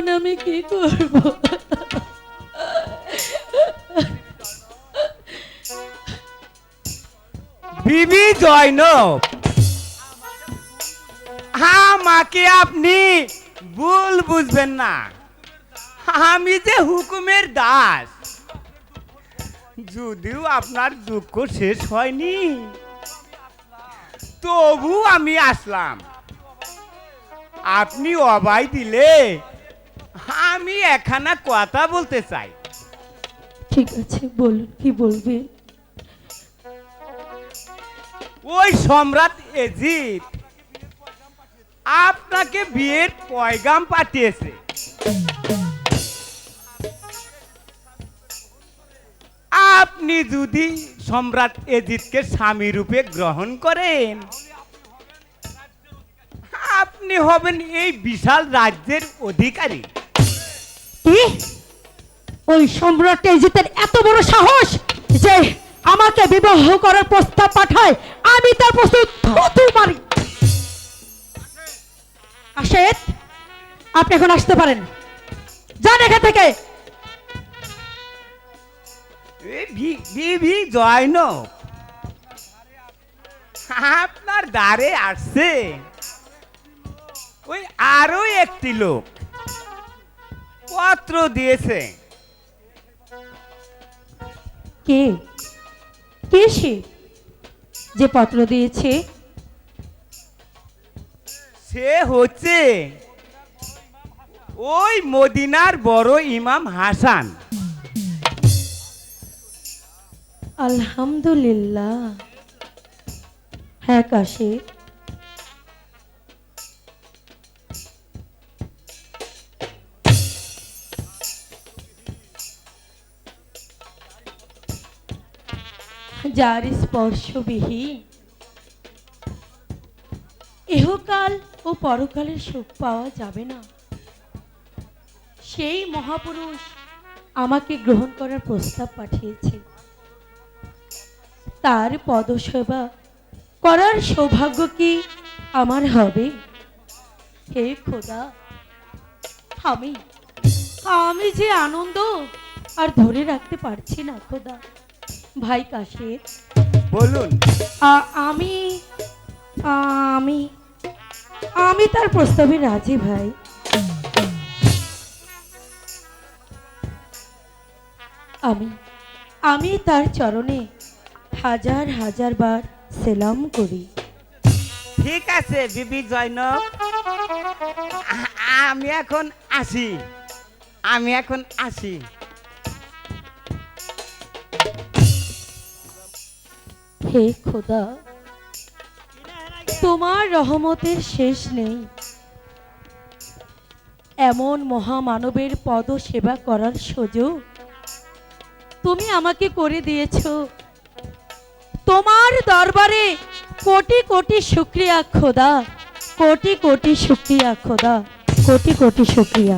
এখন আমি কি করব? বিবি জয়নব, আমাকে আপনি ভুল বুঝবেন না। আমি যে হুকুমের দাস। যদিও আপনার দুঃখ শেষ হয়নি, তবু আমি আসলাম। আপনি অবাই দিলে আমি একখানা কথা বলতে চাই। ঠিক আছে, বলুন, কি বলবেন? ওই সম্রাট এজিদ আপনাকে বিয়ের পয়গাম পাঠিয়েছে। আপনি যদি সম্রাট এজিদকে স্বামী রূপে গ্রহণ করেন, আপনি হবেন এই বিশাল রাজ্যের অধিকারী। কি? ওই সম্রাট এজিদের এত বড় সাহস যে আমাকে বিবাহ করার প্রস্তাব পাঠায়, আমি তার প্রস্তাব থুতু মারি। আশেদ, আপনি এখন আসতে পারেন। যান এখান থেকে। বিবি জয়নব, আপনার দ্বারে আসছে ওই আরো একটি লোক, পত্র দিয়েছে। কে? কে সে যে পত্র দিয়েছে? সে হচ্ছে ওই মদিনার বড় ইমাম হাসান। আলহামদুলিল্লাহ। হ্যাঁ কাশিদ, যার স্পর্শবিহীন ইহকাল ও পরকালের সুখ পাওয়া যাবে না, সেই মহাপুরুষ আমাকে গ্রহণ করার প্রস্তাব পাঠিয়েছে। তার পদসেবা করার সৌভাগ্য কি আমার হবে? হে খোদা, আমি আমি যে আনন্দ আর ধরে রাখতে পারছি না খোদা। ভাই কাশিদ, বলুন। আমি আমি আমি তার প্রস্তাবে রাজি ভাই। আমি আমি তার চরণে হাজার হাজার বার সেলাম করি। ঠিক আছে বিবি জয়নব, আমি এখন আসি। হে খোদা, তোমার রহমতের শেষ নেই। এমন মহামানবের পদ সেবা করার সুযোগ তুমি আমাকে করে দিয়েছো। তোমার দরবারে কোটি কোটি শুকরিয়া খোদা, কোটি কোটি শুকরিয়া খোদা, কোটি কোটি শুকরিয়া।